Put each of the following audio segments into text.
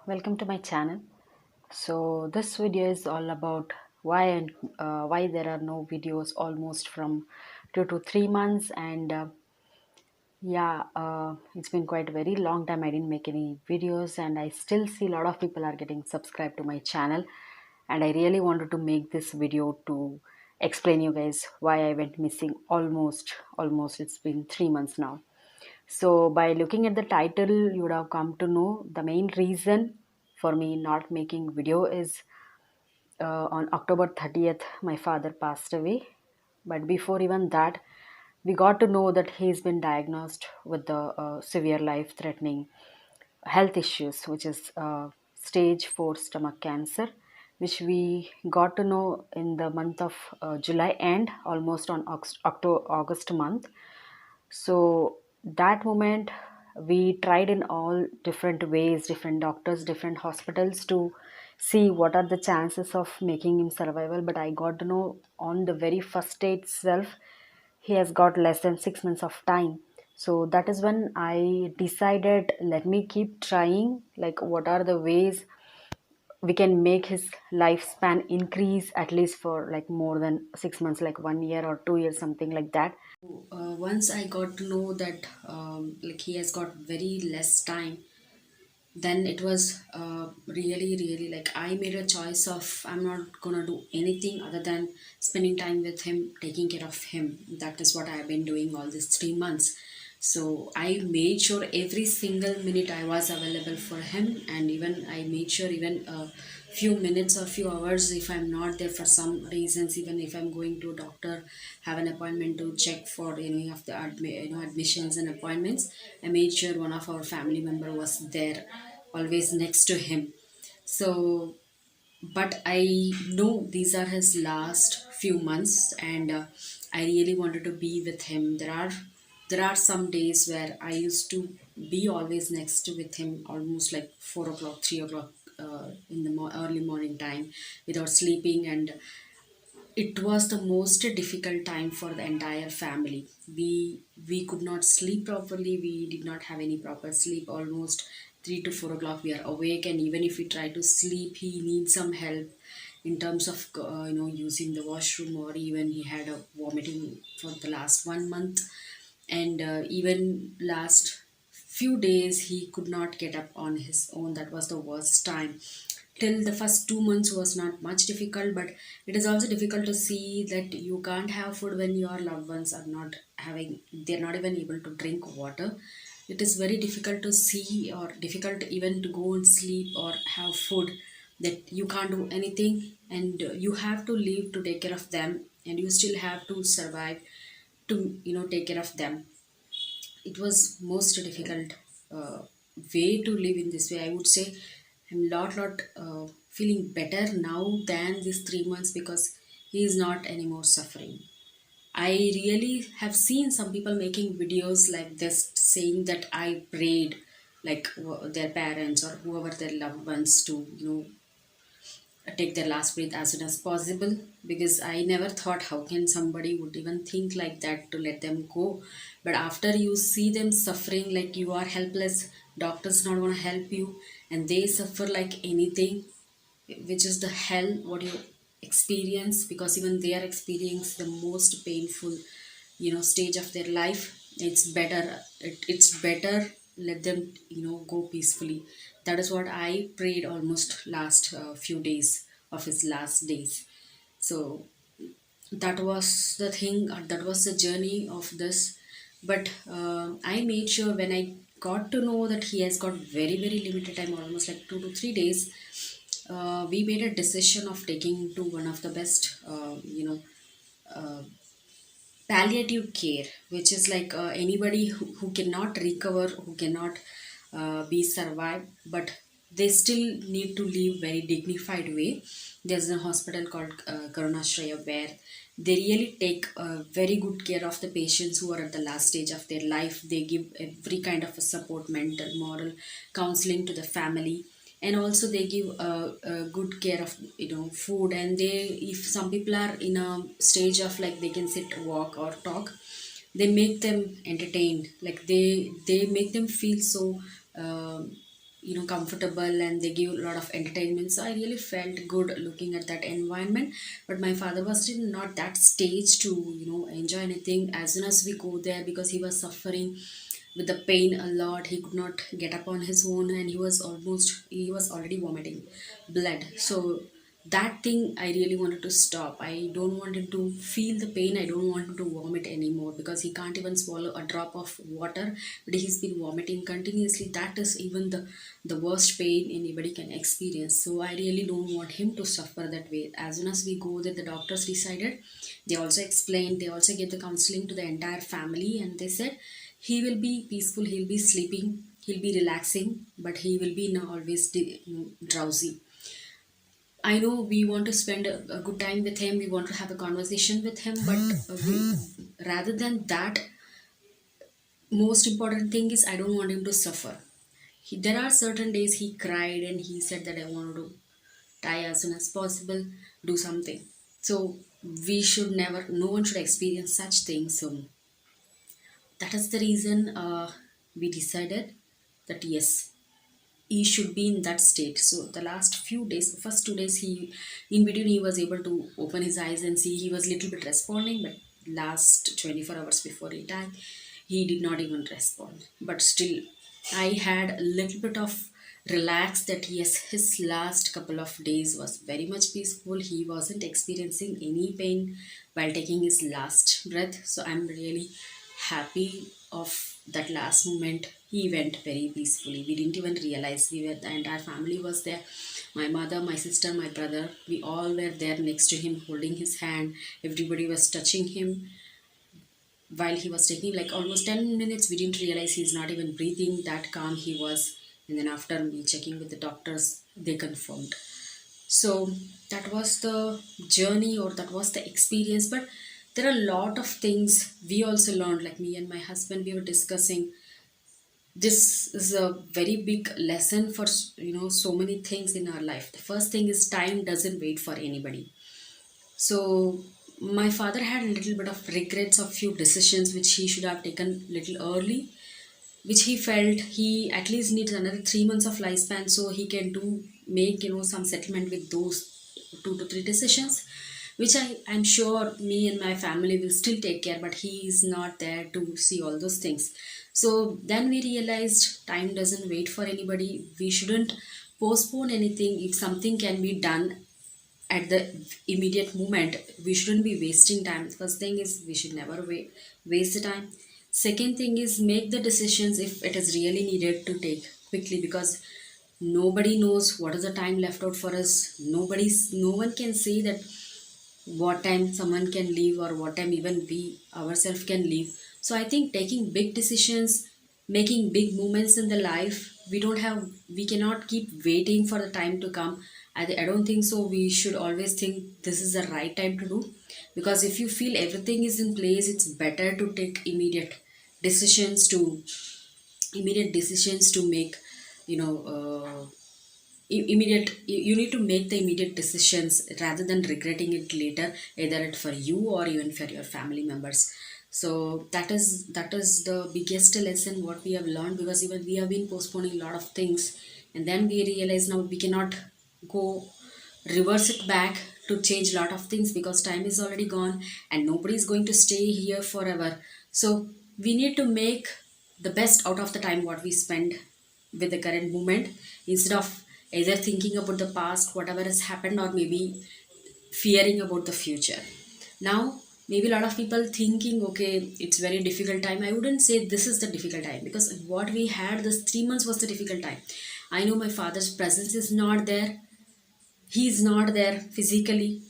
welcome to my channel. So this video is all about why there are no videos almost from 2 to 3 months, and it's been quite a very long time I didn't make any videos, and I still see a lot of people are getting subscribed to my channel, and I really wanted to make this video to explain you guys why I went missing almost it's been 3 months now. So, by looking at the title, you would have come to know the main reason for me not making video is on October 30th, my father passed away. But before even that, we got to know that he's been diagnosed with the severe life threatening health issues, which is stage 4 stomach cancer, which we got to know in the month of July end, almost on August month. So that moment, we tried in all different ways, different doctors, different hospitals to see what are the chances of making him survival. But I got to know on the very first day itself, he has got less than 6 months of time. So that is when I decided, let me keep trying. Like, what are the ways we can make his lifespan increase at least for like more than 6 months, like 1 year or 2 years, something like that. Once I got to know that like he has got very less time, then it was really like I made a choice of I'm not gonna do anything other than spending time with him, taking care of him. That is what I have been doing all these 3 months. So I made sure every single minute I was available for him, and even I made sure even a few minutes or few hours if I'm not there for some reasons, even if I'm going to a doctor, have an appointment to check for any of the admissions and appointments, I made sure one of our family member was there, always next to him. So but I know these are his last few months, and I really wanted to be with him. There are some days where I used to be always next to with him, almost like 4 o'clock, 3 o'clock in the early morning time, without sleeping. And it was the most difficult time for the entire family. We could not sleep properly. We did not have any proper sleep. Almost 3 to 4 o'clock we are awake, and even if we try to sleep, he needs some help in terms of using the washroom, or even he had a vomiting for the last 1 month. And even last few days he could not get up on his own. That was the worst time. Till the first 2 months was not much difficult, but it is also difficult to see that you can't have food when your loved ones are not having, they're not even able to drink water. It is very difficult to see, or difficult even to go and sleep or have food, that you can't do anything, and you have to leave to take care of them, and you still have to survive to take care of them. It was most difficult uh, way to live in this way, I would say. I'm lot feeling better now than these 3 months, because he is not anymore suffering. I really have seen some people making videos like this, saying that I prayed like their parents or whoever their loved ones to take their last breath as soon as possible, because I never thought how can somebody would even think like that to let them go. But after you see them suffering, like you are helpless, doctors not going to help you, and they suffer like anything, which is the hell what you experience, because even they are experiencing the most painful stage of their life. It's better let them go peacefully. That is what I prayed almost last few days of his last days. So that was the thing, that was the journey of this. But I made sure, when I got to know that he has got very limited time, almost like 2 to 3 days, we made a decision of taking to one of the best palliative care, which is like anybody who cannot recover, who cannot be survived, but they still need to live very dignified way. There's a hospital called Karunashraya, where they really take very good care of the patients who are at the last stage of their life. They give every kind of a support, mental, moral, counseling to the family, and also they give good care of food. And they, if some people are in a stage of like they can sit, walk or talk, they make them entertained, like they make them feel so uh, comfortable, and they give a lot of entertainment. So I really felt good looking at that environment. But my father was still not that stage to enjoy anything as soon as we go there, because he was suffering with the pain a lot. He could not get up on his own, and he was already vomiting blood. So that thing I really wanted to stop. I don't want him to feel the pain. I don't want him to vomit anymore, because he can't even swallow a drop of water, but he's been vomiting continuously. That is even the worst pain anybody can experience. So I really don't want him to suffer that way. As soon as we go there, the doctors decided, they also explained, they also gave the counseling to the entire family, and they said he will be peaceful, he'll be sleeping, he'll be relaxing, but he will be now always drowsy. I know we want to spend a good time with him, we want to have a conversation with him, but rather than that, most important thing is I don't want him to suffer. There are certain days he cried and he said that I want to die as soon as possible, do something. So we should never, no one should experience such things. So that is the reason we decided that yes, he should be in that state. So the last few days, first 2 days, he in between he was able to open his eyes and see. He was little bit responding, but last 24 hours before he died, he did not even respond. But still, I had a little bit of relax that yes, his last couple of days was very much peaceful. He wasn't experiencing any pain while taking his last breath. So I'm really happy of that last moment. He went very peacefully. We didn't even realize, we were, the entire family was there. My mother, my sister, my brother, we all were there next to him, holding his hand. Everybody was touching him while he was taking like almost 10 minutes. We didn't realize he's not even breathing, that calm he was. And then after me checking with the doctors, they confirmed. So that was the journey, or that was the experience. But there are a lot of things we also learned, like me and my husband, we were discussing. This is a very big lesson for so many things in our life. The first thing is time doesn't wait for anybody. So my father had a little bit of regrets of few decisions which he should have taken little early, which he felt he at least needs another 3 months of lifespan, so he can do make some settlement with those 2 to 3 decisions, which I'm sure me and my family will still take care, but he is not there to see all those things. So then we realized time doesn't wait for anybody. We shouldn't postpone anything. If something can be done at the immediate moment, we shouldn't be wasting time. First thing is we should never waste the time. Second thing is make the decisions if it is really needed to take quickly, because nobody knows what is the time left out for us. No one can say that what time someone can leave, or what time even we ourselves can leave. So I think taking big decisions, making big movements in the life, we cannot keep waiting for the time to come. I don't think so. We should always think this is the right time to do, because if you feel everything is in place, it's better to take decisions to immediate decisions to make you know immediate you need to make the immediate decisions rather than regretting it later, either it for you or even for your family members. So that is the biggest lesson what we have learned, because even we have been postponing a lot of things, and then we realize now we cannot go reverse it back to change a lot of things, because time is already gone and nobody is going to stay here forever. So we need to make the best out of the time what we spend with the current moment, instead of either thinking about the past whatever has happened, or maybe fearing about the future. Now maybe a lot of people thinking, okay, it's very difficult time. I wouldn't say this is the difficult time, because what we had this 3 months was the difficult time. I know my father's presence is not there. He's not there physically.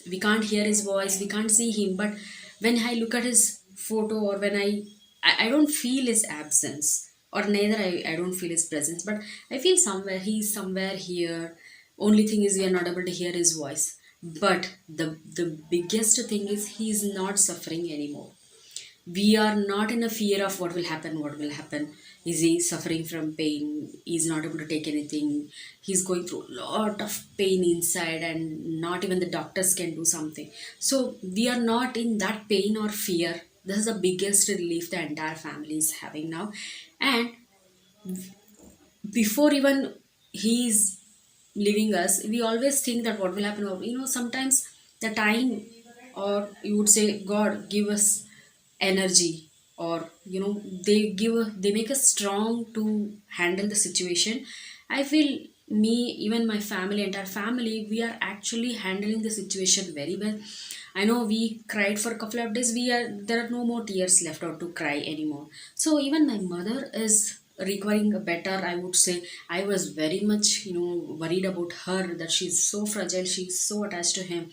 We can't hear his voice, we can't see him, but when I look at his photo, or when I don't feel his absence, or neither I don't feel his presence, but I feel somewhere he's somewhere here. Only thing is we are not able to hear his voice. But the biggest thing is he's not suffering anymore. We are not in a fear of what will happen. Is he suffering from pain? He's not able to take anything. He's going through a lot of pain inside, and not even the doctors can do something. So we are not in that pain or fear. This is the biggest relief the entire family is having now. And before even he's leaving us, we always think that what will happen. Or, sometimes the time, or you would say God give us energy, or they make us strong to handle the situation. I feel me, even my family, entire family, we are actually handling the situation very well. I know we cried for a couple of days. There are no more tears left out to cry anymore. So even my mother is recovering better, I would say. I was very much worried about her, that she's so fragile, she's so attached to him.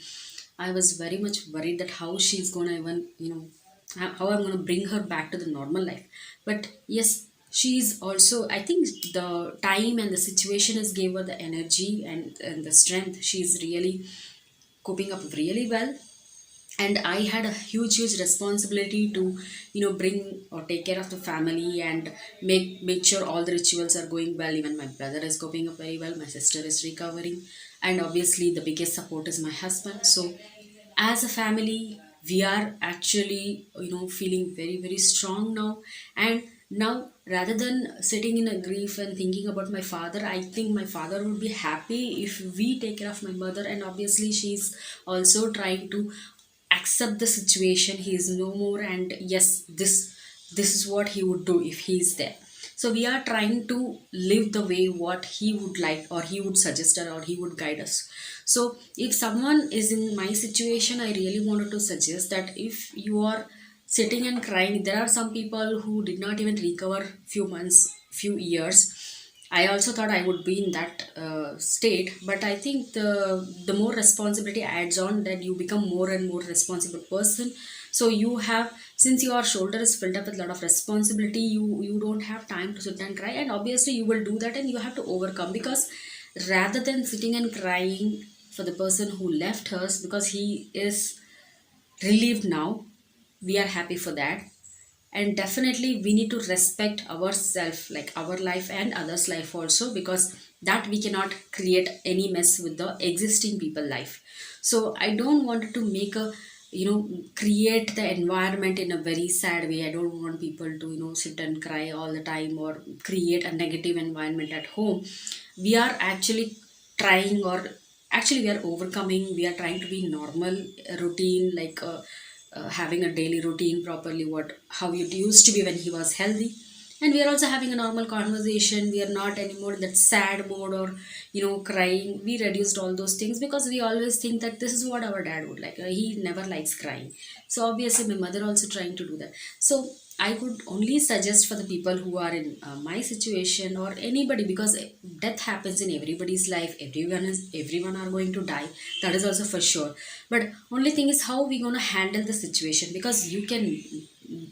I was very much worried that how she's gonna even how I'm gonna bring her back to the normal life. But yes, she's also, I think the time and the situation has gave her the energy and the strength. She's really coping up really well. And I had a huge responsibility to bring or take care of the family and make sure all the rituals are going well. Even my brother is coping up very well, my sister is recovering, and obviously the biggest support is my husband. So as a family, we are actually feeling very strong now. And now, rather than sitting in a grief and thinking about my father, I think my father would be happy if we take care of my mother. And obviously she's also trying to accept the situation. He is no more, and yes, this is what he would do if he is there. So we are trying to live the way what he would like, or he would suggest, or he would guide us. So if someone is in my situation, I really wanted to suggest that if you are sitting and crying, there are some people who did not even recover few months, few years. I also thought I would be in that state, but I think the more responsibility adds on, that you become more and more responsible person. So you have, since your shoulder is filled up with a lot of responsibility, you don't have time to sit and cry, and obviously you will do that, and you have to overcome. Because rather than sitting and crying for the person who left us, because he is relieved now, we are happy for that. And definitely we need to respect ourselves, like our life and others life also, because that we cannot create any mess with the existing people life. So I don't want to make a create the environment in a very sad way. I don't want people to sit and cry all the time, or create a negative environment at home. We are actually trying, or actually we are overcoming. We are trying to be normal routine, like having a daily routine properly, what how it used to be when he was healthy. And we are also having a normal conversation. We are not anymore in that sad mode, or crying. We reduced all those things, because we always think that this is what our dad would like. He never likes crying. So obviously my mother also trying to do that. So I could only suggest for the people who are in my situation, or anybody, because death happens in everybody's life. Everyone are going to die. That is also for sure. But only thing is how we gonna handle the situation, because you can,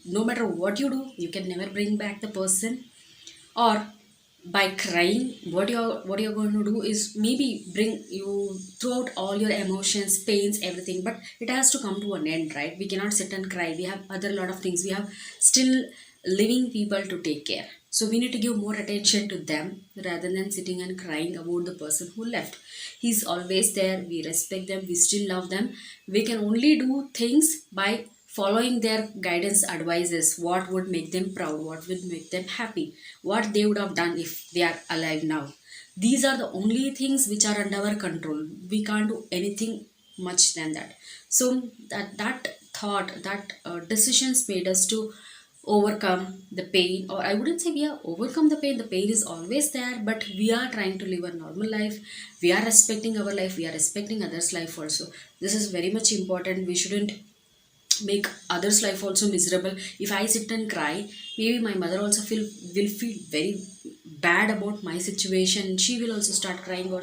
no matter what you do, you can never bring back the person. Or by crying, what you're going to do is maybe bring you throughout all your emotions, pains, everything. But it has to come to an end, right? We cannot sit and cry. We have other lot of things. We have still living people to take care. So we need to give more attention to them, rather than sitting and crying about the person who left. He's always there. We respect them, we still love them. We can only do things by following their guidance advices, what would make them proud, what would make them happy, what they would have done if they are alive now. These are the only things which are under our control. We can't do anything much than that. So that thought, that decisions made us to overcome the pain. Or I wouldn't say we have overcome the pain. The pain is always there, but we are trying to live a normal life. We are respecting our life, we are respecting others life also. This is very much important. We shouldn't make others life also miserable. If I sit and cry, maybe my mother also will feel very bad about my situation. She will also start crying, or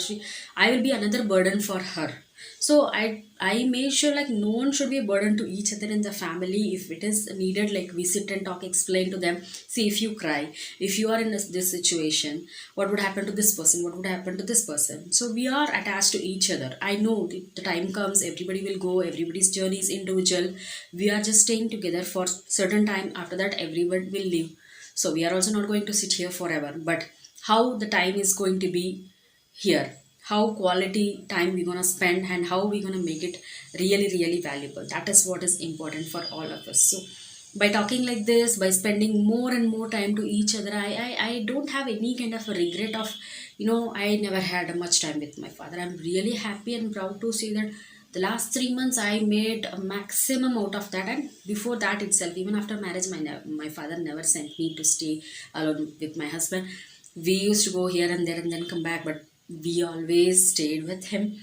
I will be another burden for her. So I made sure, like, no one should be a burden to each other in the family. If it is needed, like, we sit and talk, explain to them. See, if you cry, if you are in this situation, what would happen to this person, what would happen to this person. So we are attached to each other. I know the time comes, everybody will go, everybody's journey is individual. We are just staying together for certain time. After that, everyone will leave. So we are also not going to sit here forever. But how the time is going to be here, how quality time we're going to spend, and how we're going to make it really valuable, that is what is important for all of us. So by talking like this, by spending more and more time to each other, I don't have any kind of a regret of, I never had much time with my father. I'm really happy and proud to say that the last 3 months I made a maximum out of that. And before that itself, even after marriage, my father never sent me to stay alone with my husband. We used to go here and there and then come back, but we always stayed with him.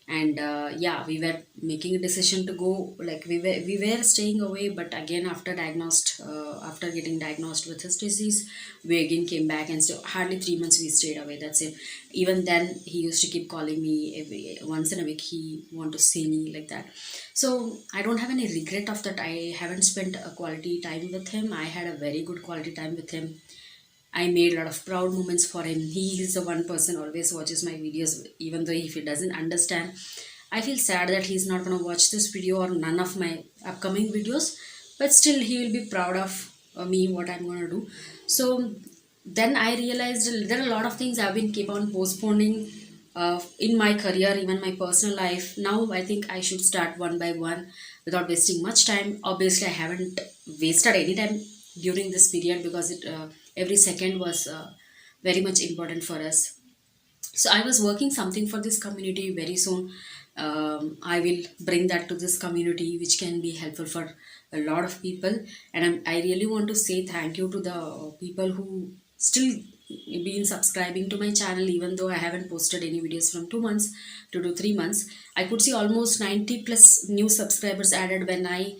And yeah, we were making a decision to go, like we were staying away, but again, after getting diagnosed with his disease, we again came back, and so hardly 3 months we stayed away, that's it. Even then he used to keep calling me once in a week, he want to see me like that. So I don't have any regret of that. I haven't spent a quality time with him. I had a very good quality time with him. I made a lot of proud moments for him. He is the one person always watches my videos, even though if he doesn't understand. I feel sad that he's not gonna watch this video or none of my upcoming videos, but still he will be proud of me what I'm gonna do. So then I realized there are a lot of things I've been keep on postponing in my career, even my personal life. Now I think I should start one by one without wasting much time. Obviously, I haven't wasted any time during this period because every second was very much important for us. So I was working something for this community. Very soon I will bring that to this community, which can be helpful for a lot of people. And I really want to say thank you to the people who still been subscribing to my channel, even though I haven't posted any videos from 2 months to 3 months. I could see almost 90 plus new subscribers added when I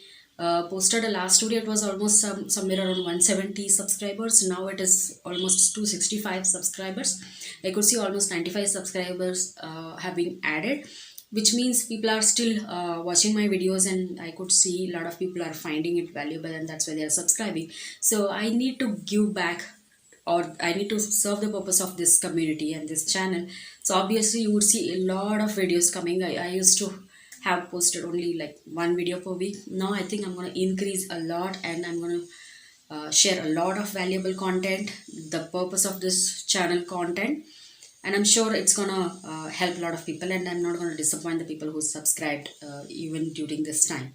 posted a last video. It was almost somewhere around 170 subscribers. Now it is almost 265 subscribers. I could see almost 95 subscribers have been added, which means people are still watching my videos, and I could see a lot of people are finding it valuable, and that's why they are subscribing. So I need to give back, or I need to serve the purpose of this community and this channel. So obviously you would see a lot of videos coming. I used to have posted only like one video per week. Now I think I'm going to increase a lot, and I'm going to share a lot of valuable content, the purpose of this channel content. And I'm sure it's going to help a lot of people, and I'm not going to disappoint the people who subscribed even during this time.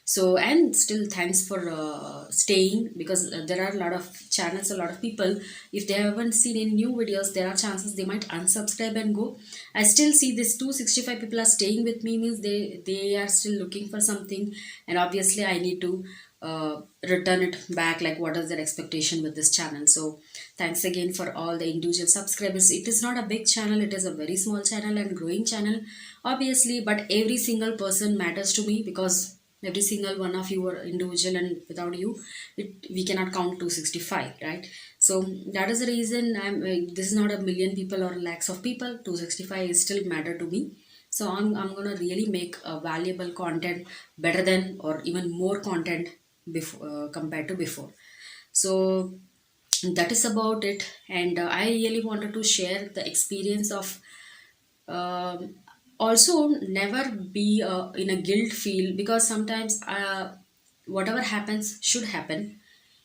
So, and still thanks for staying, because there are a lot of channels, a lot of people, if they haven't seen any new videos, there are chances they might unsubscribe and go. I still see this 265 people are staying with me, means they are still looking for something, and obviously I need to return it back, like what is their expectation with this channel. So thanks again for all the individual subscribers. It is not a big channel, it is a very small channel and growing channel, obviously, but every single person matters to me, because every single one of you are individual, and without you we cannot count 265, right? So that is the reason this is not a million people or lakhs of people. 265 is still matter to me. So I'm gonna really make a valuable content, better than or even more content before, compared to before. So that is about it. And I really wanted to share the experience of um, also never be in a guilt feel, because sometimes whatever happens should happen.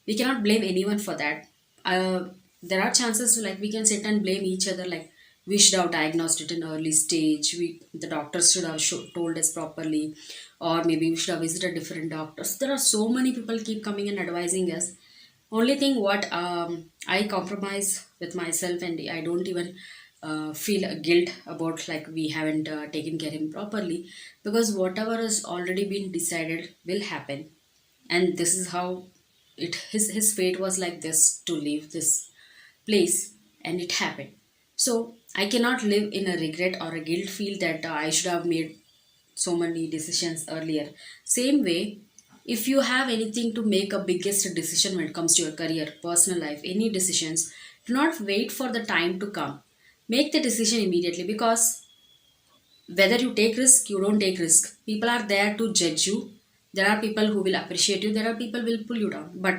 We cannot blame anyone for that. There are chances like we can sit and blame each other, like we should have diagnosed it in early stage, the doctors should have told us properly, or maybe we should have visited different doctors. There are so many people keep coming and advising us. Only thing what I compromise with myself, and I don't even feel a guilt about like we haven't taken care of him properly, because whatever has already been decided will happen. And this is how his fate was like this, to leave this place, and it happened. So I cannot live in a regret or a guilt feel that I should have made so many decisions earlier. Same way, if you have anything to make a biggest decision when it comes to your career, personal life, any decisions, do not wait for the time to come. Make the decision immediately, because whether you take risk, you don't take risk, people are there to judge you. There are people who will appreciate you, there are people will pull you down, but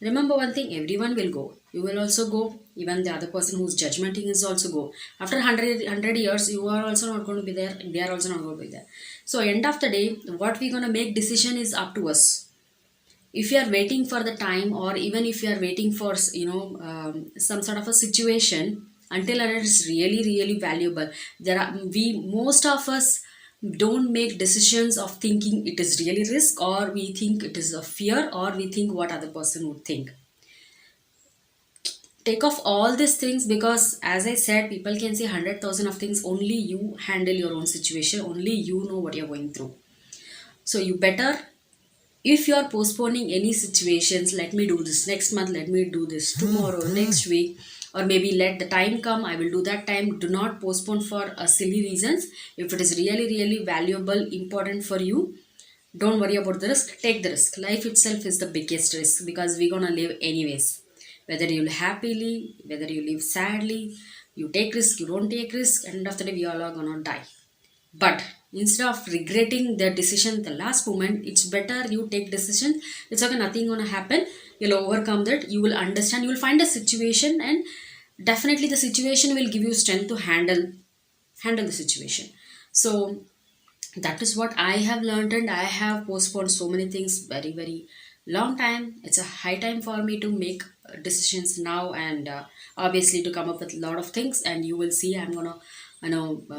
remember one thing, everyone will go, you will also go. Even the other person who's judgmenting is also go. After 100 years you are also not going to be there, they are also not going to be there. So end of the day, what we're going to make decision is up to us. If you are waiting for the time, or even if you are waiting for some sort of a situation, until and it's really really valuable. There are we most of us don't make decisions of thinking it is really risk, or we think it is a fear, or we think what other person would think. Take off all these things, because as I said, people can say 100,000 of things, only you handle your own situation, only you know what you're going through. So you better, if you are postponing any situations, let me do this next month, let me do this tomorrow, next week, or maybe let the time come, I will do that time. Do not postpone for silly reasons. If it is really really valuable, important for you, don't worry about the risk, take the risk. Life itself is the biggest risk, because we're gonna live anyways. Whether you live happily, whether you live sadly, you take risk, you don't take risk, end of the day we all are gonna die. But instead of regretting the decision at the last moment, it's better you take decision. It's okay, nothing gonna happen. You'll overcome that. You will understand. You will find a situation, and definitely the situation will give you strength to handle the situation. So that is what I have learned, and I have postponed so many things very very long time. It's a high time for me to make decisions now, and obviously to come up with a lot of things. And you will see I'm gonna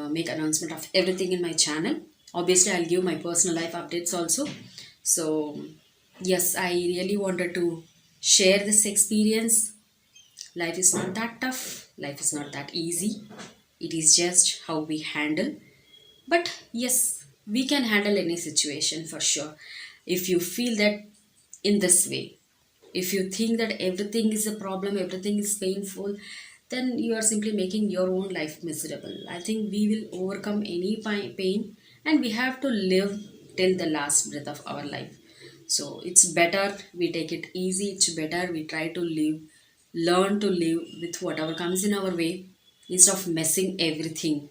make announcement of everything in my channel. Obviously I'll give my personal life updates also. So yes, I really wanted to share this experience. Life is not that tough, life is not that easy, it is just how we handle. But yes, we can handle any situation for sure. If you feel that in this way, if you think that everything is a problem, everything is painful, then you are simply making your own life miserable. I think we will overcome any pain, and we have to live till the last breath of our life. So it's better we take it easy, it's better we try to live, learn to live with whatever comes in our way, instead of messing everything.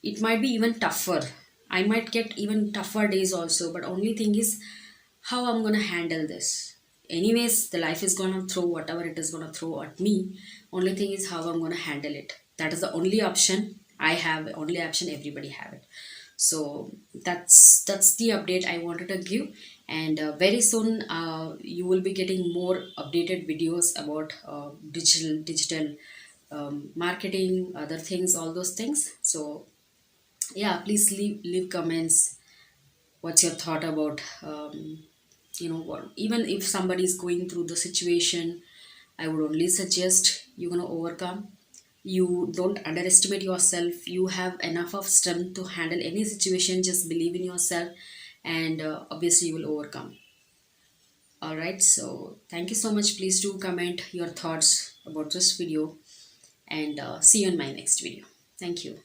It might be even tougher. I might get even tougher days also, but only thing is how I'm gonna handle this. Anyways, the life is gonna throw whatever it is gonna throw at me. Only thing is how I'm gonna handle it. That is the only option I have, only option everybody have it. So that's the update I wanted to give. And very soon you will be getting more updated videos about digital marketing, other things, all those things. So yeah, please leave comments. What's your thought about what, even if somebody is going through the situation, I would only suggest you're going to overcome. You don't underestimate yourself, you have enough of strength to handle any situation. Just believe in yourself, and obviously you will overcome. All right, so thank you so much. Please do comment your thoughts about this video, and see you in my next video. Thank you.